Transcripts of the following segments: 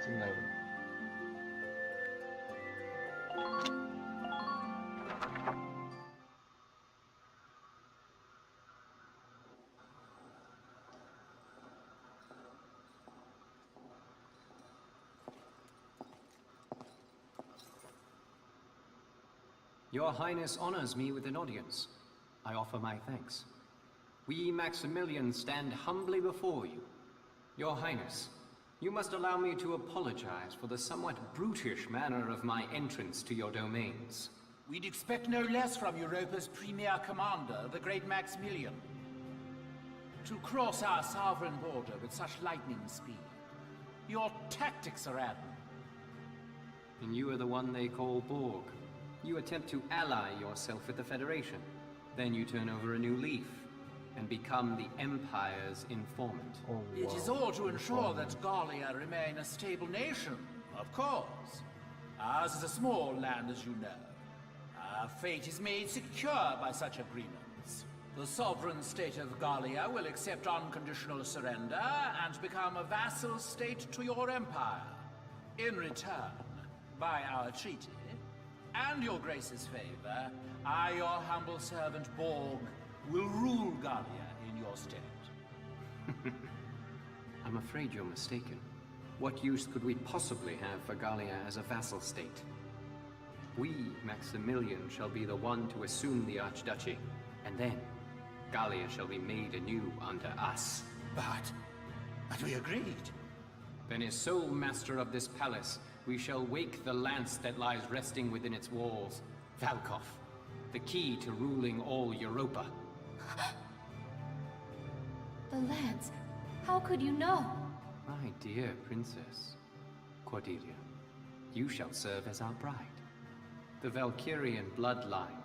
끝나요. Your Highness honors me with an audience. I offer my thanks. We Maximilians stand humbly before you. Your Highness, you must allow me to apologize for the somewhat brutish manner of my entrance to your domains. We'd expect no less from Europa's premier commander, the great Maximilian. To cross our sovereign border with such lightning speed. Your tactics are admirable. And you are the one they call Borg. You attempt to ally yourself with the Federation. Then you turn over a new leaf and become the Empire's informant. Oh, It wow. is all to ensure that Gallia remain a stable nation, of course. Ours is a small land, as you know. Our fate is made secure by such agreements. The sovereign state of Gallia will accept unconditional surrender and become a vassal state to your empire. In return, by our treaty, and your grace's favor, I, your humble servant Borg, will rule Gallia in your stead. I'm afraid you're mistaken. What use could we possibly have for Gallia as a vassal state? We, Maximilian, shall be the one to assume the Archduchy, and then Gallia shall be made anew under us. But we agreed. Then as sole master of this palace, we shall wake the lance that lies resting within its walls. Valkov, the key to ruling all Europa. The lance. How could you know? My dear princess, Cordelia, you shall serve as our bride. The Valkyrian bloodline,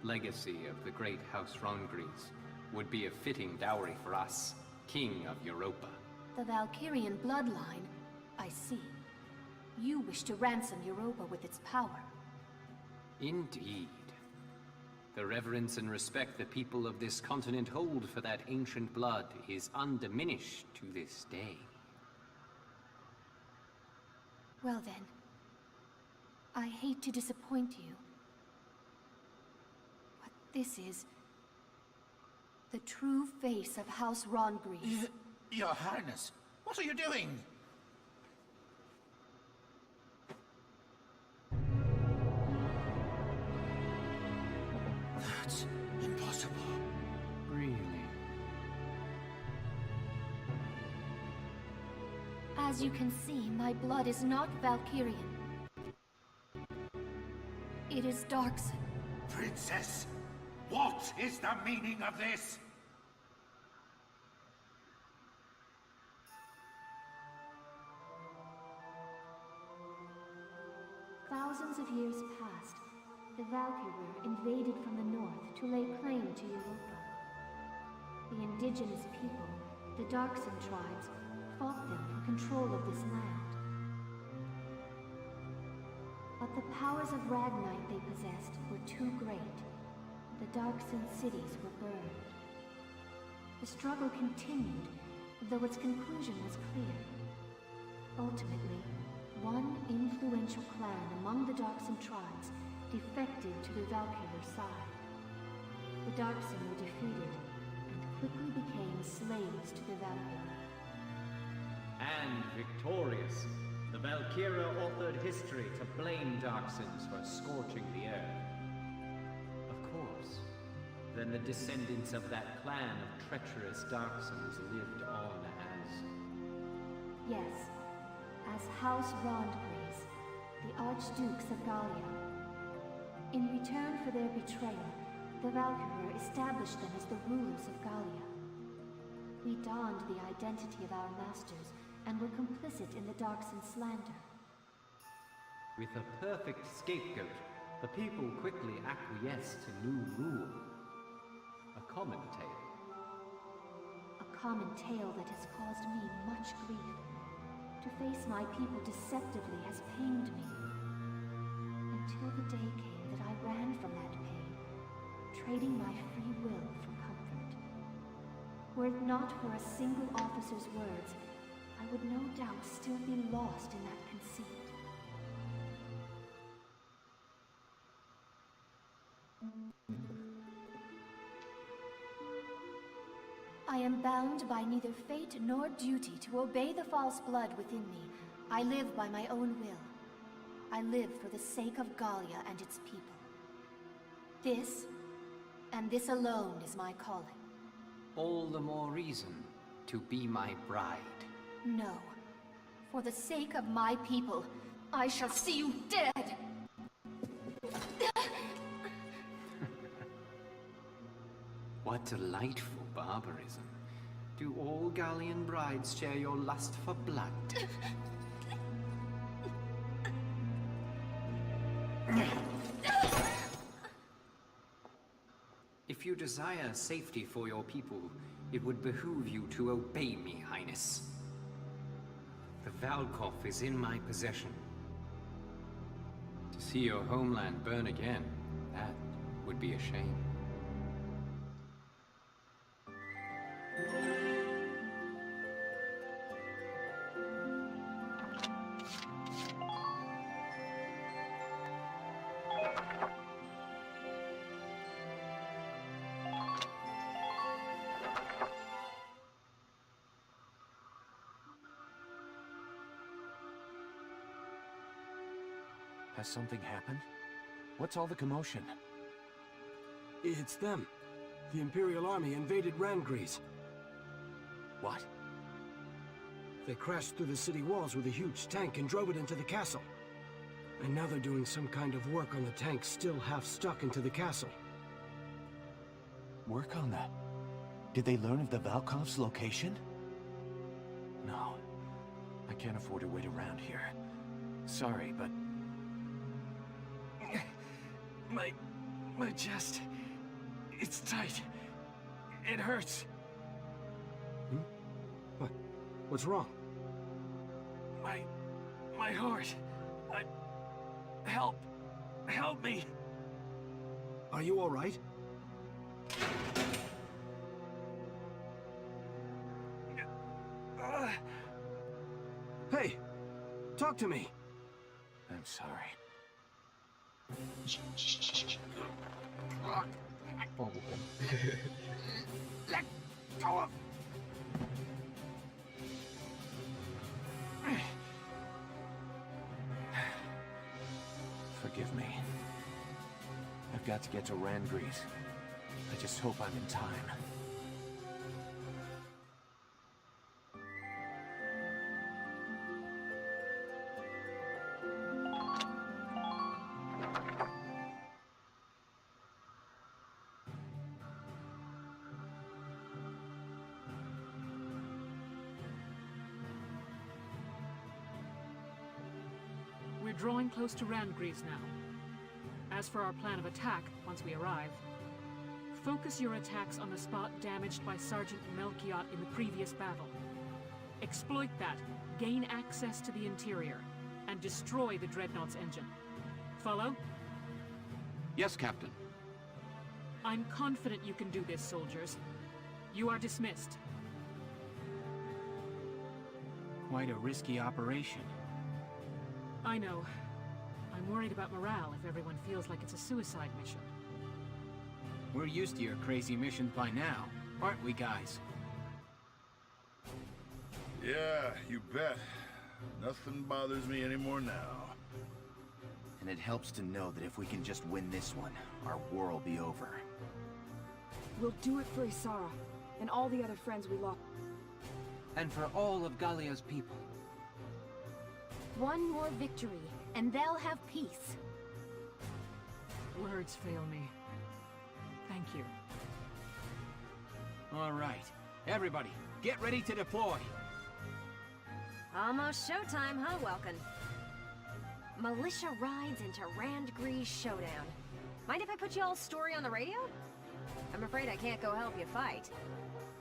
legacy of the great House Rongries, would be a fitting dowry for us, King of Europa. The Valkyrian bloodline? I see. You wish to ransom Europa with its power. Indeed. The reverence and respect the people of this continent hold for that ancient blood is undiminished to this day. Well then, I hate to disappoint you, but this is the true face of House Rongries. Your Highness, what are you doing? That's impossible. Really? As you can see, my blood is not Valkyrian. It is Darkson. Princess, what is the meaning of this? Thousands of years passed. The Valkyrie invaded from the north to lay claim to Europa. The indigenous people, the Darkson tribes, fought them for control of this land. But the powers of Ragnite they possessed were too great. The Darkson cities were burned. The struggle continued, though its conclusion was clear. Ultimately, one influential clan among the Darkson tribes defected to the Valkyrie side. The Darkson were defeated and quickly became slaves to the Valkyrie. And victorious, the Valkyria authored history to blame Darksons for scorching the earth. Of course, then the descendants of that clan of treacherous Darksons lived on as... Yes, as House Rondgries, the Archdukes of Gallia. In return for their betrayal, the Valkyrie established them as the rulers of Gallia. We donned the identity of our masters and were complicit in the Darkson slander. With a perfect scapegoat, the people quickly acquiesced to new rule. A common tale. A common tale that has caused me much grief. To face my people deceptively has pained me. Until the day came that I ran from that pain, trading my free will for comfort. Were it not for a single officer's words, I would no doubt still be lost lost in that conceit. I am bound by neither fate nor duty to obey the false blood within me. I live by my own will. I live for the sake of Gallia and its people. This, and this alone, is my calling. All the more reason to be my bride. No. For the sake of my people, I shall see you dead! What delightful barbarism. Do all Gallian brides share your lust for blood? If you desire safety for your people, it would behoove you to obey me, Highness. The Valkov is in my possession. To see your homeland burn again, that would be a shame. Has something happened? What's all the commotion? It's them. The Imperial Army invaded Rangries. What? They crashed through the city walls with a huge tank and drove it into the castle. And now they're doing some kind of work on the tank still half stuck into the castle. Work on that? Did they learn of the Valkov's location? No. I can't afford to wait around here. Sorry, but... My chest... It's tight. It hurts. Hmm? What? What's wrong? My heart. Help! Help me! Are you all right? Hey! Talk to me! I'm sorry. Oh, bukan. Let go of... Forgive me. I've got to get to Rangries. I just hope I'm in time. We're drawing close to Rangries now. As for our plan of attack, once we arrive, focus your attacks on the spot damaged by Sergeant Melchiot in the previous battle. Exploit that, gain access to the interior, and destroy the Dreadnought's engine. Follow? Yes, Captain. I'm confident you can do this, soldiers. You are dismissed. Quite a risky operation. I know. I'm worried about morale if everyone feels like it's a suicide mission. We're used to your crazy missions by now, aren't we, guys? Yeah, you bet. Nothing bothers me anymore now. And it helps to know that if we can just win this one, our war will be over. We'll do it for Isara, and all the other friends we lost. And for all of Gallia's people. One more victory, and they'll have peace. Words fail me. Thank you. All right. Everybody, get ready to deploy. Almost showtime, huh, Welkin? Militia rides into Rangries Showdown. Mind if I put y'all's story on the radio? I'm afraid I can't go help you fight.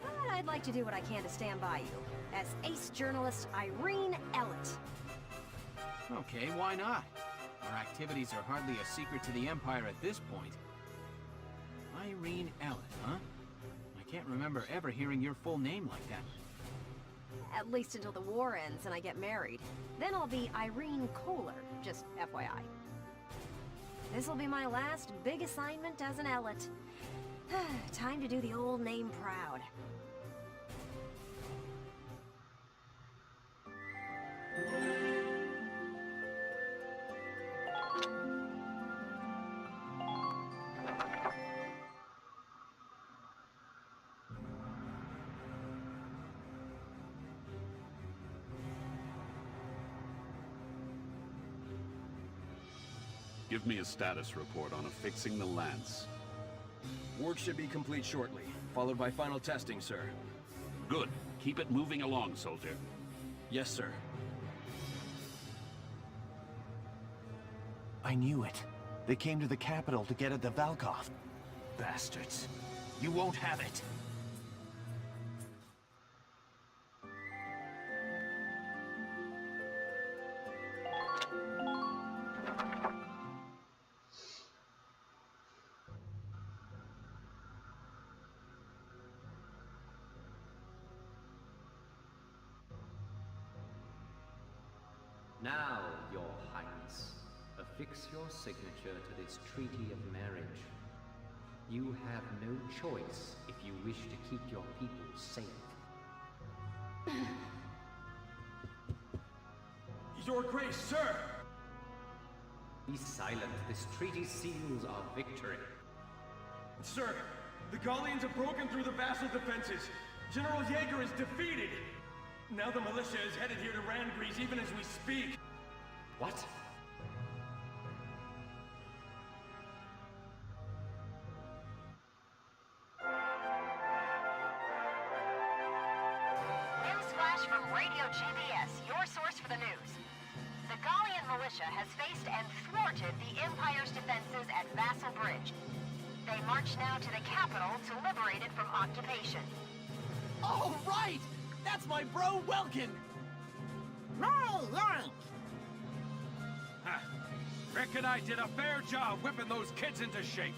But I'd like to do what I can to stand by you, as ace journalist Irene Ellett. Okay, why not? Our activities are hardly a secret to the Empire at this point. Irene Ellett, huh? I can't remember ever hearing your full name like that. At least until the war ends and I get married. Then I'll be Irene Kohler, just FYI. This'll be my last big assignment as an Ellet. Time to do the old name proud. Give me a status report on affixing the lance. Work should be complete shortly, followed by final testing, sir. Good. Keep it moving along, soldier. Yes, sir. I knew it. They came to the capital to get at the Valkov. Bastards. You won't have it. Now, Your Highness, affix your signature to this treaty of marriage. You have no choice if you wish to keep your people safe. Your Grace, sir! Be silent. This treaty seals our victory. Sir, the Gallians have broken through the vassal defenses. General Jaeger is defeated. Now the militia is headed here to Randgrease even as we speak. What? Newsflash from Radio GBS, your source for the news. The Gallian militia has faced and thwarted the Empire's defenses at Vassal Bridge. They march now to the capital to liberate it from occupation. Oh, right! That's my bro, Welkin! Ha! Reckon I did a fair job whipping those kids into shape.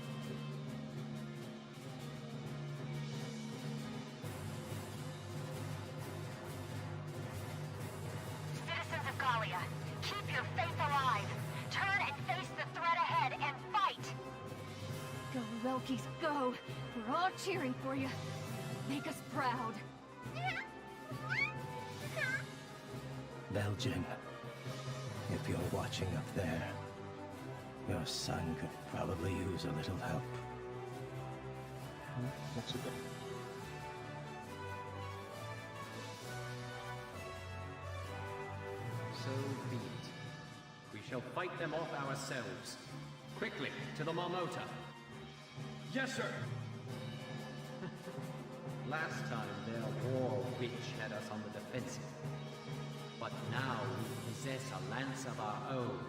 Citizens of Gallia, keep your faith alive. Turn and face the threat ahead and fight! Go, Welkies, go! We're all cheering for you. Make us proud. Belgian, if you're watching up there, your son could probably use a little help. So be it. We shall fight them off ourselves. Quickly, to the Marmota. Yes, sir! Last time their war witch had us on the defensive. But now we possess a lance of our own.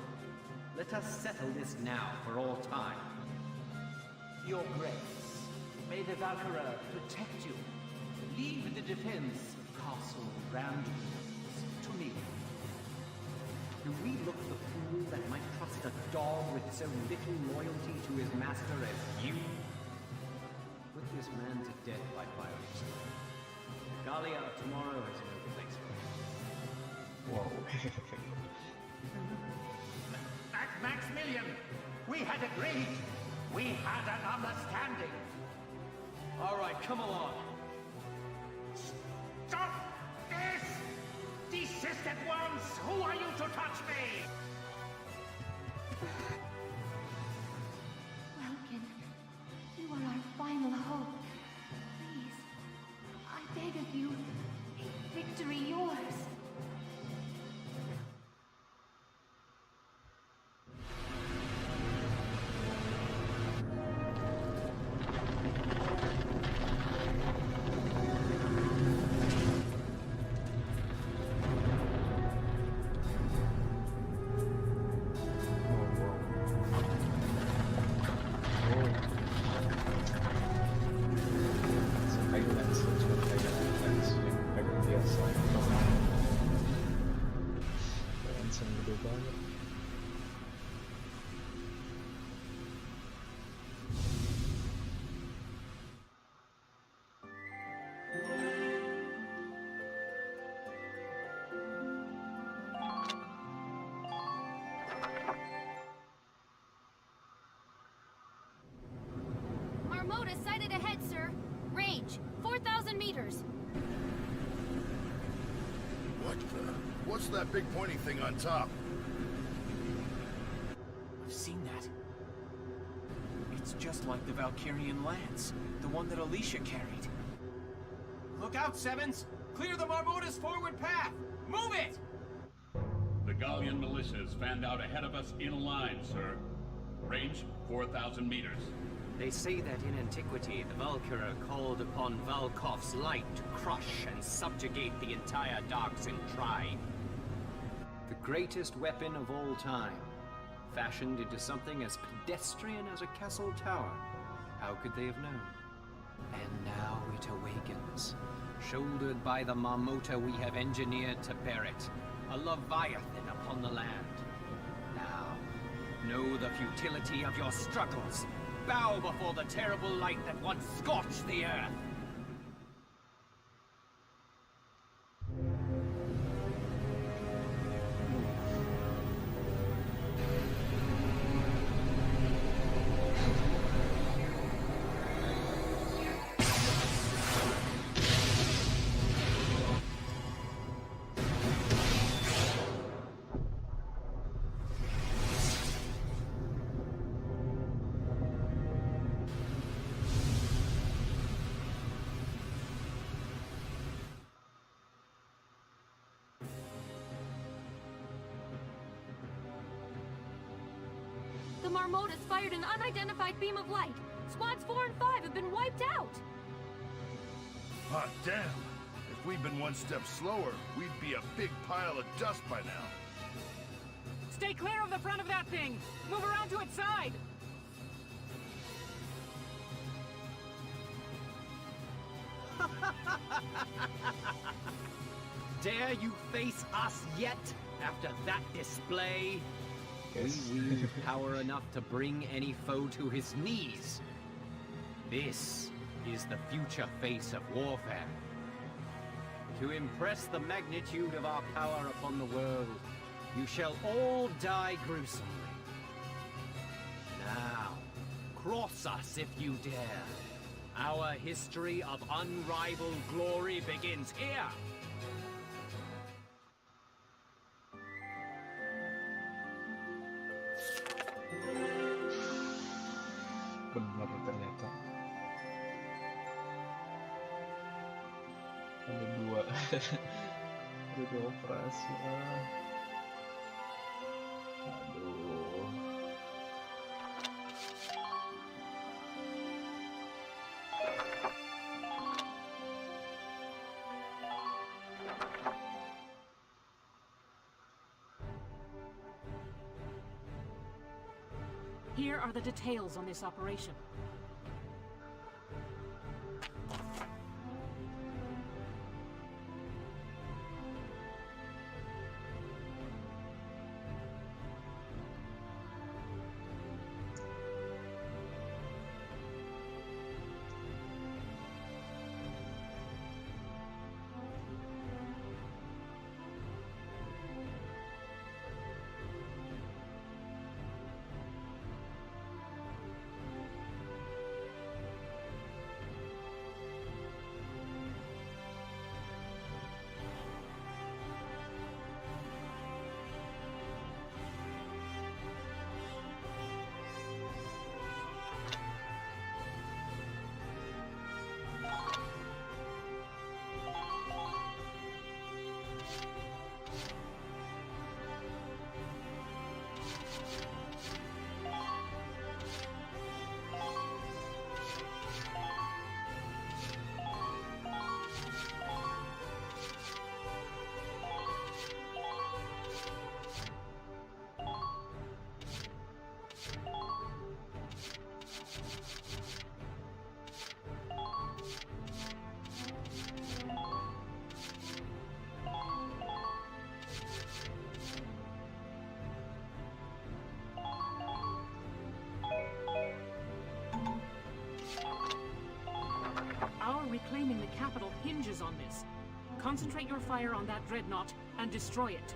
Let us settle this now for all time. Your Grace, may the Valkyria protect you. Leave the defense of Castle Randgrease to me. Do we look the fool that might trust a dog with so little loyalty to his master as you? Put this man to death by fire. Gallia of tomorrow has no place for him. Whoa. Maximilian, we had agreed. We had an understanding. All right, come along. Stop this! Desist at once! Who are you to touch me? Welkin, you are our final hope. Please, I beg of you, make victory yours. Marmotas sighted ahead, sir. Range, 4,000 meters. What's that big pointy thing on top? I've seen that. It's just like the Valkyrian lance, the one that Alicia carried. Look out, Sevens! Clear the Marmota's forward path! Move it! The Gallian militia is fanned out ahead of us in a line, sir. Range 4,000 meters. They say that in antiquity, the Valkyria called upon Valkov's light to crush and subjugate the entire Darkson tribe. The greatest weapon of all time, fashioned into something as pedestrian as a castle tower. How could they have known? And now it awakens, shouldered by the Marmota we have engineered to bear it, a Leviathan upon the land. Now, know the futility of your struggles. Bow before the terrible light that once scorched the earth. The Marmotas fired an unidentified beam of light. Squads 4 and 5 have been wiped out. Hot damn. If we'd been one step slower, we'd be a big pile of dust by now. Stay clear of the front of that thing! Move around to its side! Dare you face us yet, after that display? Yes. We wield power enough to bring any foe to his knees. This is the future face of warfare. To impress the magnitude of our power upon the world, you shall all die gruesomely. Now, cross us if you dare. Our history of unrivaled glory begins here. Benar ternyata. Ada dua. Ada dua operasi. Aduh. Here are the details on this operation. Reclaiming the capital hinges on this. Concentrate your fire on that dreadnought and destroy it.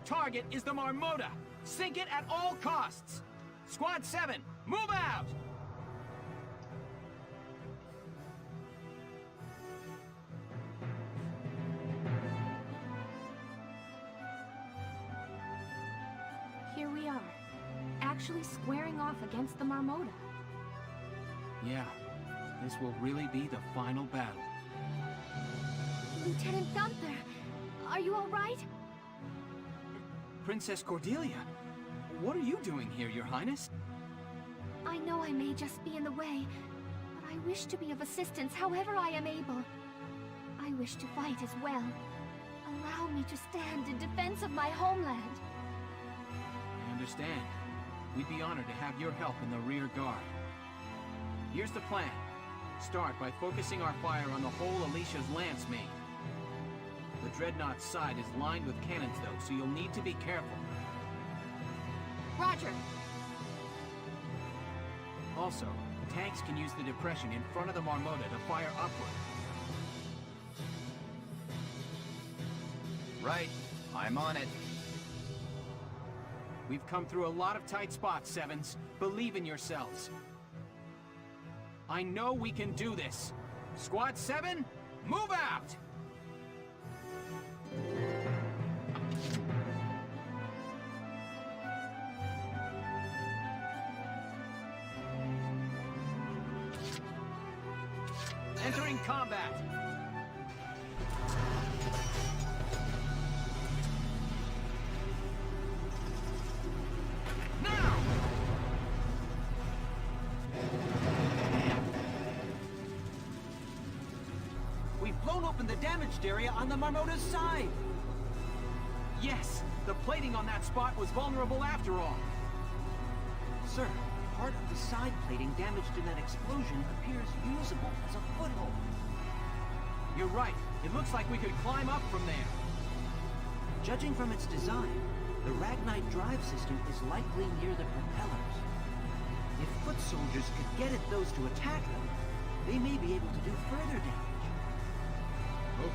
target is the Marmota. Sink it at all costs. Squad 7, move out! Here we are, actually squaring off against the Marmota. Yeah, this will really be the final battle. Lieutenant Gunther, are you all right? Princess Cordelia, what are you doing here, Your Highness? I know I may just be in the way, but I wish to be of assistance however I am able. I wish to fight as well. Allow me to stand in defense of my homeland. I understand. We'd be honored to have your help in the rear guard. Here's the plan. Start by focusing our fire on the hole Alicia's lance made. The Dreadnought's side is lined with cannons though, so you'll need to be careful. Roger. Also, tanks can use the depression in front of the Marmota to fire upward. Right. I'm on it. We've come through a lot of tight spots, Sevens. Believe in yourselves. I know we can do this. Squad 7, move out! Entering combat! Now! We've blown open the damaged area on the Marmota's side! Yes! The plating on that spot was vulnerable after all! Sir, part of the side plating damaged in that explosion appears usable as a foothold. You're right. It looks like we could climb up from there. Judging from its design, the Ragnite drive system is likely near the propellers. If foot soldiers could get at those to attack them, they may be able to do further damage.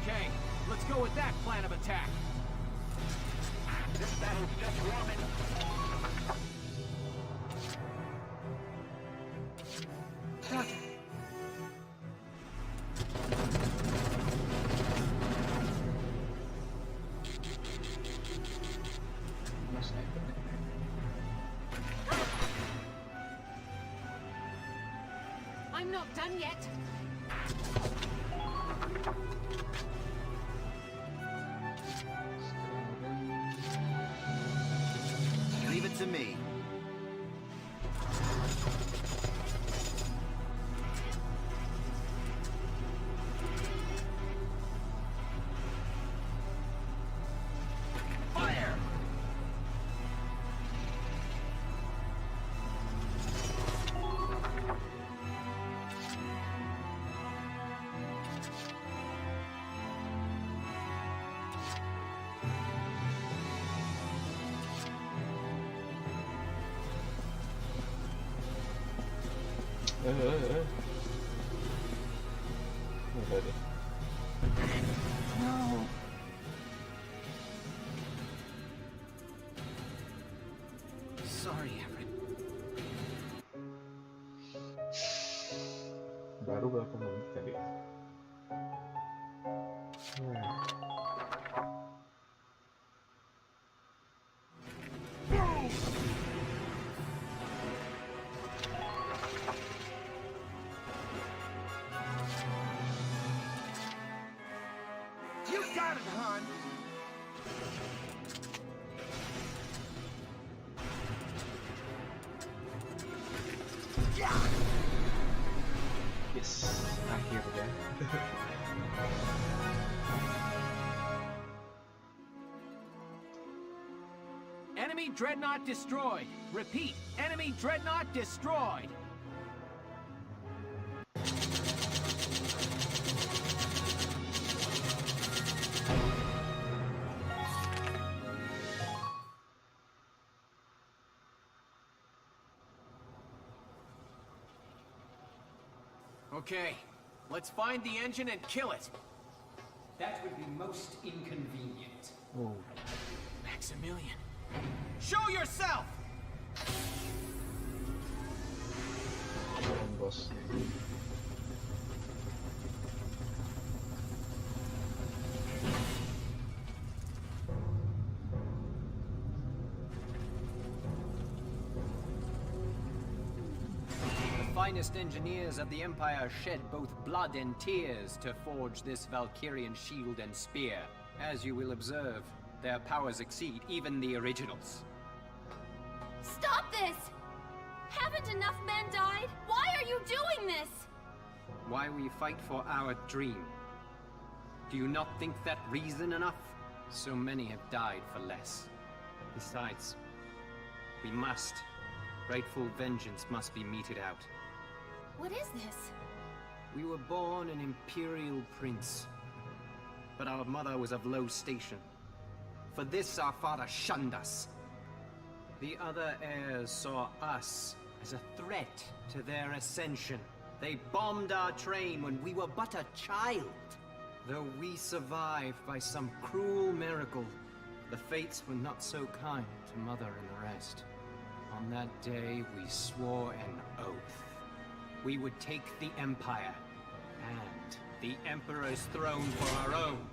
Okay, let's go with that plan of attack. This battle's just warming. Roger. I'm not done yet. Leave it to me. Fire! No. Sorry, Everett. Baru berapa menit tadi? You got it, hon! Yes, akhirnya. Enemy Dreadnought destroyed! Repeat, enemy Dreadnought destroyed! Okay, let's find the engine and kill it. That would be most inconvenient. Oh. Maximilian. Show yourself! Bukan bos. The finest engineers of the Empire shed both blood and tears to forge this Valkyrian shield and spear. As you will observe, their powers exceed even the originals. Stop this! Haven't enough men died? Why are you doing this? Why we fight for our dream. Do you not think that reason enough? So many have died for less. Besides, we must. Rightful vengeance must be meted out. What is this? We were born an imperial prince. But our mother was of low station. For this our father shunned us. The other heirs saw us as a threat to their ascension. They bombed our train when we were but a child. Though we survived by some cruel miracle, the fates were not so kind to Mother and the rest. On that day, we swore an oath. We would take the Empire, and the Emperor's throne for our own.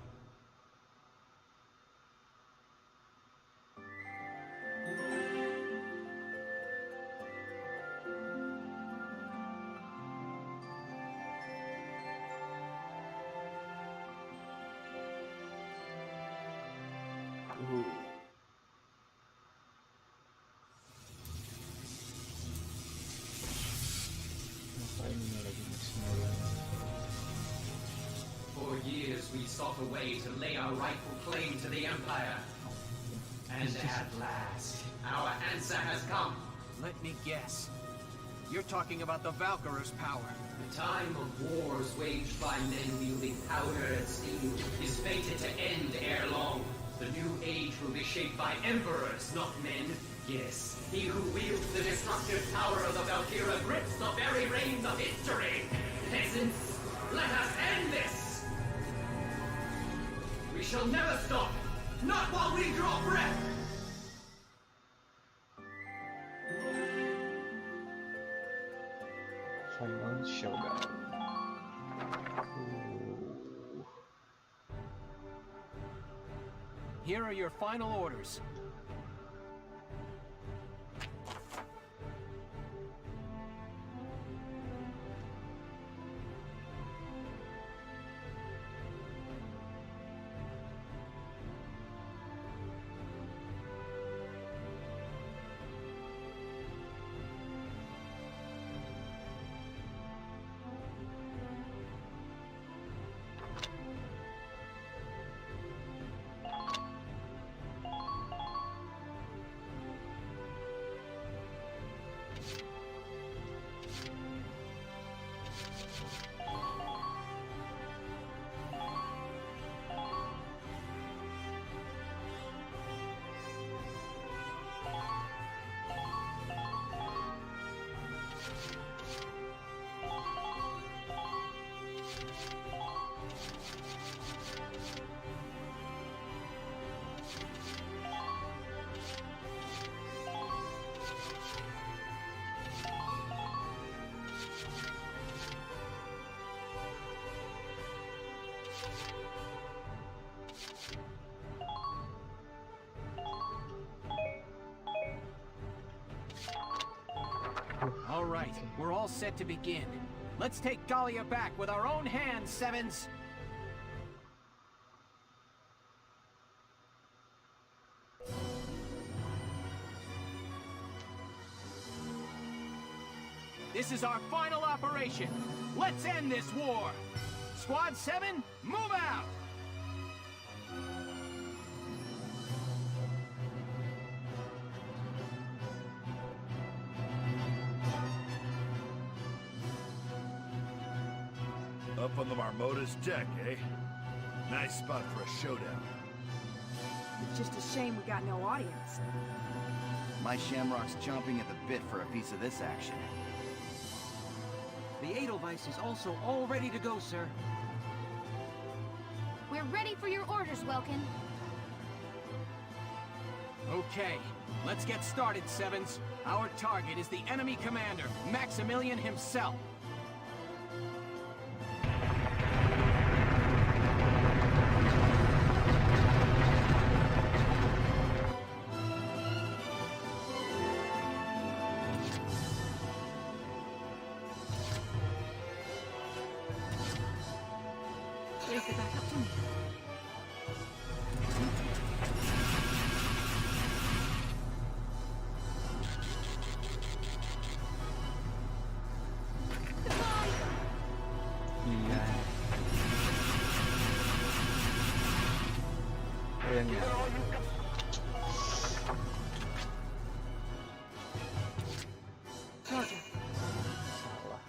Ngapain ini lagi Maximilian? For years we sought a way to lay our rightful claim to the Empire. And at last, our answer has come. Let me guess. You're talking about the Valkyrier's power. The time of wars waged by men wielding powder and steel is fated to end ere long. The new age will be shaped by emperors, not men. Yes, he who wields the destructive power of the Valkyria grips the very reins of history. Peasants, let us end this! We shall never stop, not while we draw breath! Final Showdown. Here are your final orders. All right, we're all set to begin. Let's take Gallia back with our own hands, Sevens! This is our final operation. Let's end this war! Squad 7, move out! Up on the Marmota's deck, eh? Nice spot for a showdown. It's just a shame we got no audience. My Shamrock's chomping at the bit for a piece of this action. The Edelweiss is also all ready to go, sir. We're ready for your orders, Welkin. Okay, let's get started, Sevens. Our target is the enemy commander, Maximilian himself. Raise it back up to me. Iya. Kayaknya. Roger. Salah.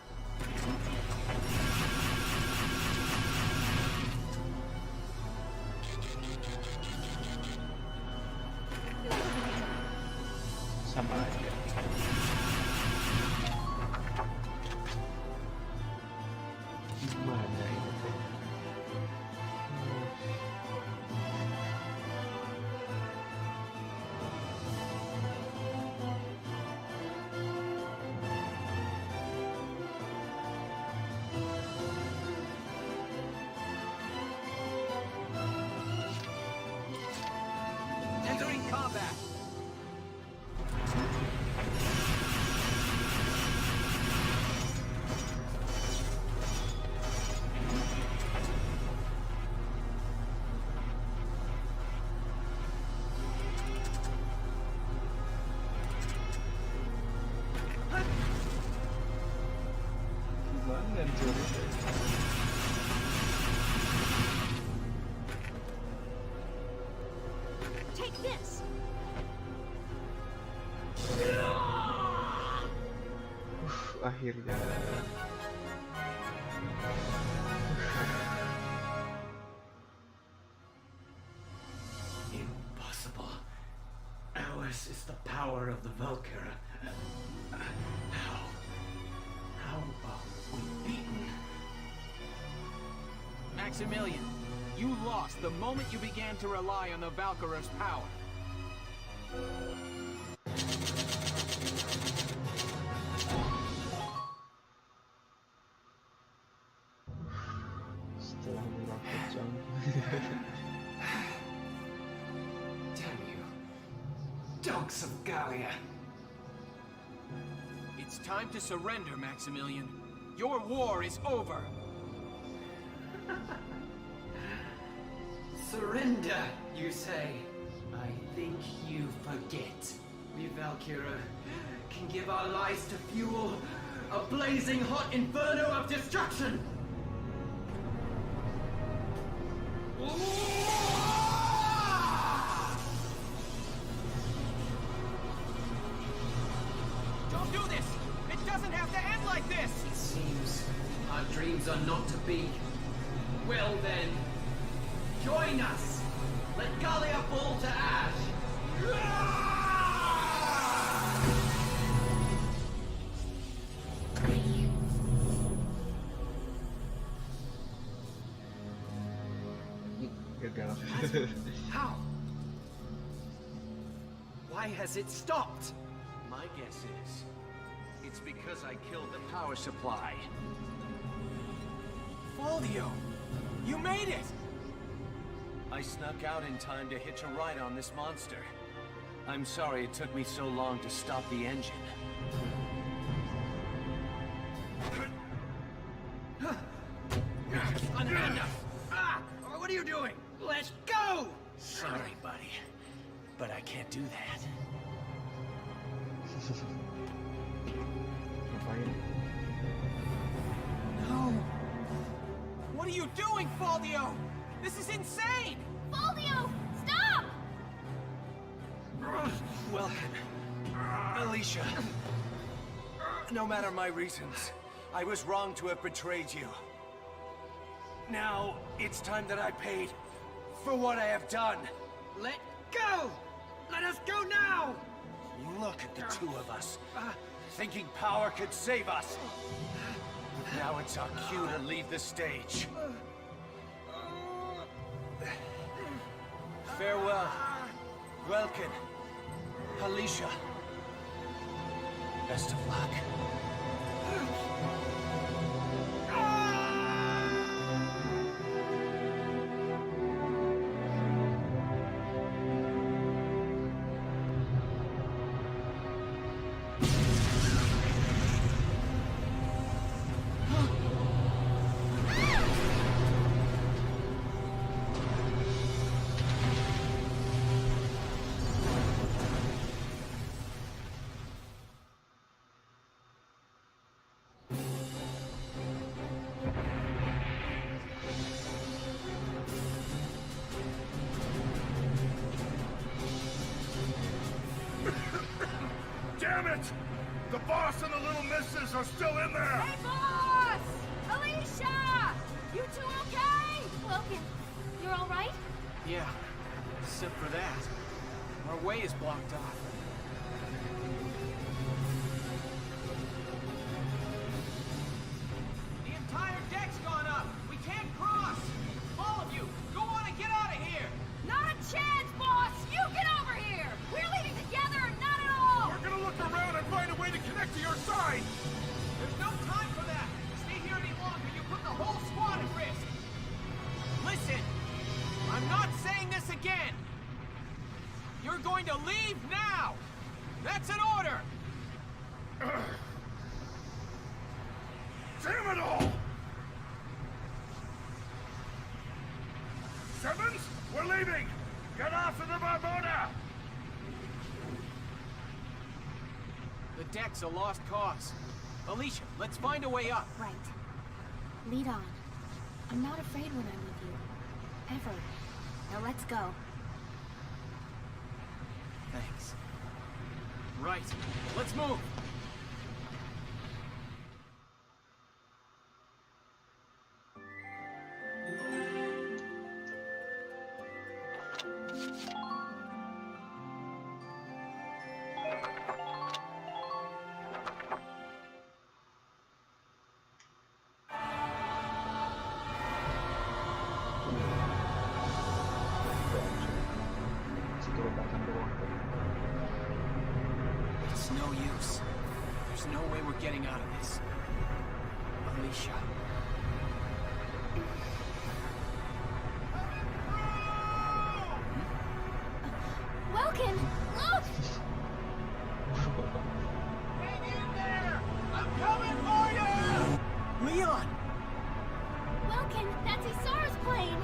Sama aja. Gimana ini tuh? Entering combat. Gimana hancurin? Take this! Akhirnya. Impossible. Ours is the power of the Valkyria. How are we beaten? Maximilian, you lost the moment you began to rely on the Valkyrier's power. Setelah beberapa jam. Damn you. Dogs of Gallia. It's time to surrender, Maximilian. Your war is over. Surrender, you say? I think you forget. We Valkyria can give our lives to fuel a blazing hot inferno of destruction! Don't do this! It doesn't have to end like this! It seems our dreams are not to be. Well then, join us! Let Gallia fall to ash! Gagal. How? Why has it stopped? My guess is, it's because I killed the power supply. Faldio! You made it! I snuck out in time to hitch a ride on this monster. I'm sorry it took me so long to stop the engine. Unhand us! Ah! What are you doing? Let's go! Sorry, buddy. But I can't do that. Ngapain? No! What are you doing, Faldio? This is insane! Faldio! Stop! Welcome, Alicia. No matter my reasons, I was wrong to have betrayed you. Now, it's time that I paid for what I have done. Let go! Let us go now! Look at the two of us, thinking power could save us. But now it's our cue to leave the stage. Farewell, Welkin, Alicia. Best of luck. Damn it! The boss and the little missus are still in there! Hey, boss! Alicia! You two okay? Logan, you're all right? Yeah, except for that. Our way is blocked off. The entire deck's gone up! We can't cross! All of you, go on and get out of here! Not a chance, boss! You get over here! We're leaving together or not at all! We're gonna look around and find a way to connect to your side! There's no time for that! Stay here any longer, you put the whole squad at risk! Listen! I'm not saying this again! You're going to leave now! That's an order! Damn it all! Sevens, we're leaving! Get off of the Barbona! The deck's a lost cause. Alicia, let's find a way up. Right. Lead on. I'm not afraid when I'm with you. Ever. Now let's go. Thanks. Right, let's move! It's no use. There's no way we're getting out of this. Alicia. Welkin, look! Hang in there! I'm coming for you! Leon! Welkin, that's Isara's plane!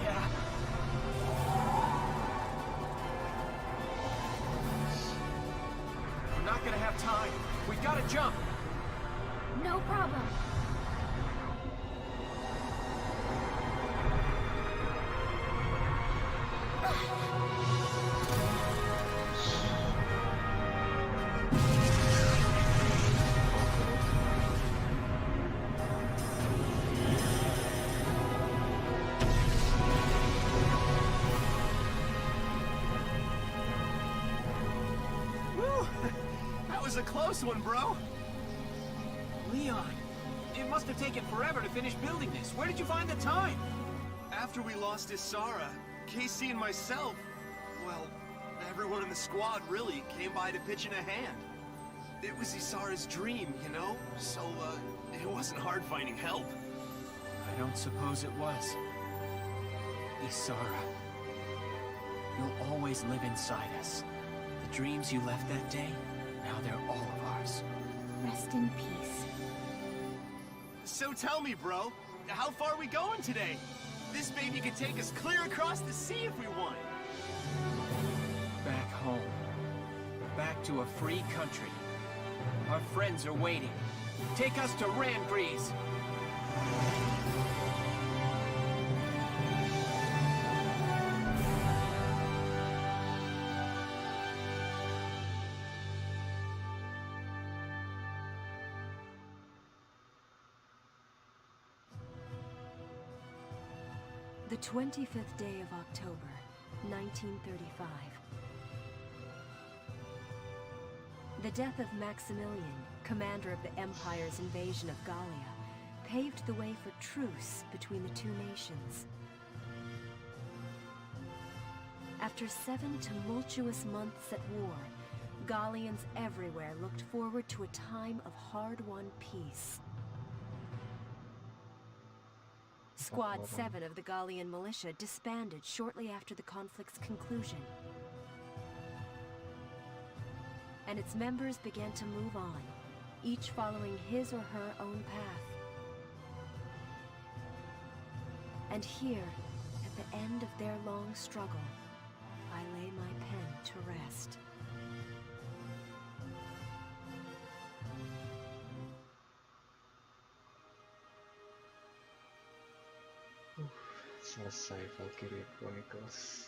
Yeah. We're not gonna have time. We've gotta jump. No problem. Woo! That was a close one, bro. Leon, it must have taken forever to finish building this. Where did you find the time? After we lost Isara, Casey and myself, well, everyone in the squad really came by to pitch in a hand. It was Isara's dream, you know? So, it wasn't hard finding help. I don't suppose it was. Isara. You'll always live inside us. The dreams you left that day, now they're all of ours. Rest in peace. So tell me, bro, how far are we going today? This baby could take us clear across the sea if we want. Back home. Back to a free country. Our friends are waiting. Take us to Randgrease. The 25th day of October, 1935. The death of Maximilian, commander of the Empire's invasion of Gallia, paved the way for truce between the two nations. After 7 tumultuous months at war, Gallians everywhere looked forward to a time of hard-won peace. Squad 7 of the Gallian militia disbanded shortly after the conflict's conclusion. And its members began to move on, each following his or her own path. And here, at the end of their long struggle, I lay my pen to rest. Selesai Valkyria Chronicles.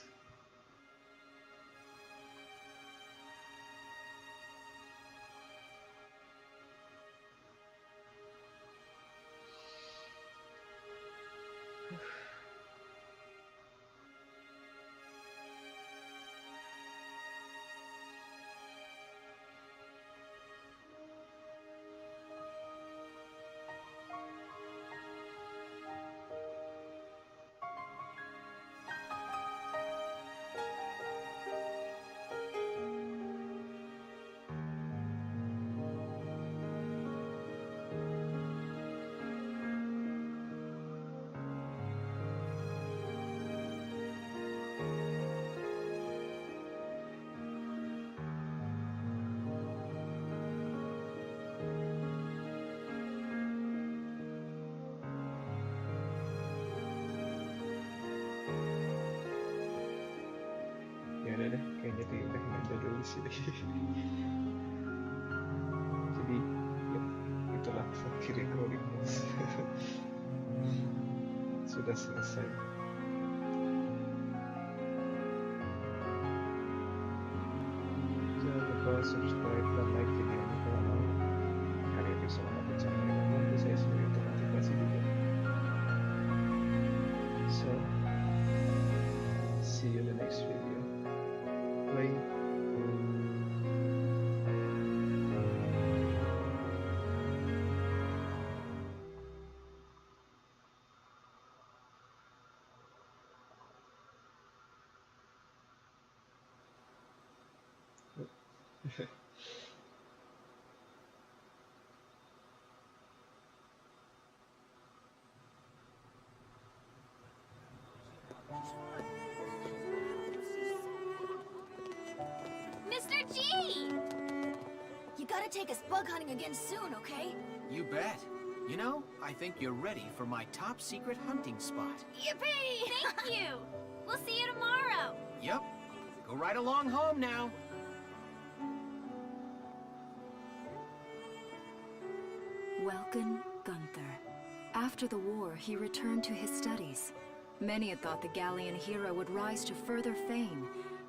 Ya udah deh, kayaknya diudahin aja dulu sih. Jadi ya, itulah Valkyria Chronicles. Sudah selesai. Jangan lupa subscribe dan like video ini kalau mau. Karena bisa mendapatkan channel yang membantu saya sebagai untuk motivasi juga. So, see you in the next video. Bye. Mr. G! You gotta take us bug hunting again soon, okay? You bet. You know, I think you're ready for my top secret hunting spot. Yippee! Thank you! We'll see you tomorrow! Yep. Go right along home now. Welcome, Gunther. After the war, he returned to his studies. Many had thought the Gallian hero would rise to further fame,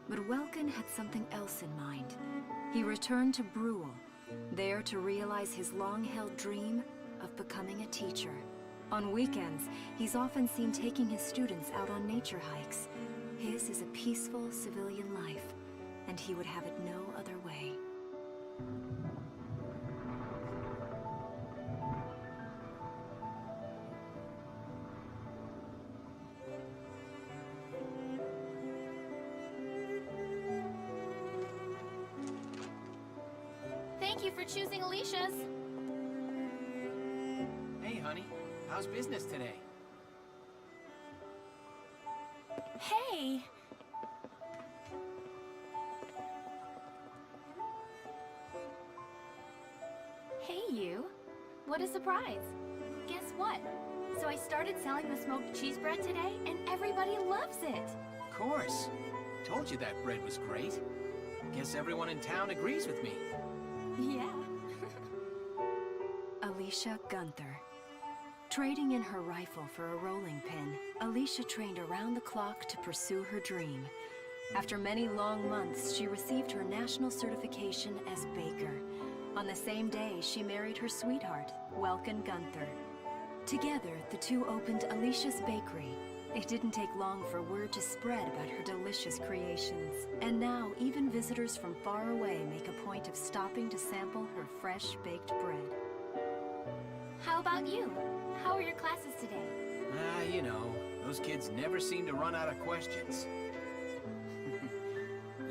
but Welkin had something else in mind. He returned to Brule, there to realize his long-held dream of becoming a teacher. On weekends, he's often seen taking his students out on nature hikes. His is a peaceful civilian life, and he would have it no other way. Thank you for choosing Alicia's. Hey, honey. How's business today? Hey! Hey, you. What a surprise. Guess what? So I started selling the smoked cheese bread today, and everybody loves it. Of course. Told you that bread was great. Guess everyone in town agrees with me. Yeah. Alicia Gunther. Trading in her rifle for a rolling pin, Alicia trained around the clock to pursue her dream. After many long months, she received her national certification as baker. On the same day, she married her sweetheart, Welkin Gunther. Together, the two opened Alicia's Bakery. It didn't take long for word to spread about her delicious creations. And now, even visitors from far away make a point of stopping to sample her fresh-baked bread. How about you? How are your classes today? You know, those kids never seem to run out of questions.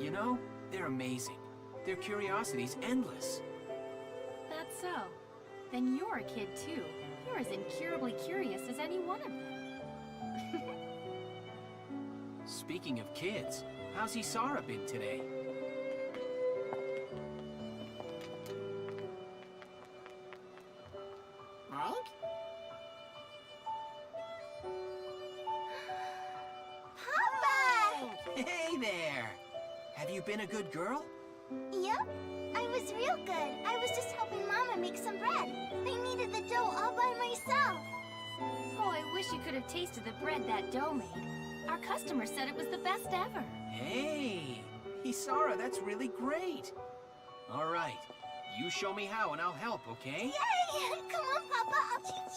You know, they're amazing. Their curiosity's endless. That's so. Then you're a kid too. You're as incurably curious as any one of them. Speaking of kids, how's Isara been today? Mike? Papa! Hey there! Have you been a good girl? Yep, I was real good. I was just helping Mama make some bread. I needed the dough all by myself. Oh, I wish you could have tasted the bread that dough made. Our customer said it was the best ever. Hey! Isara, that's really great! All right, you show me how and I'll help, okay? Yay! Come on, Papa, I'll teach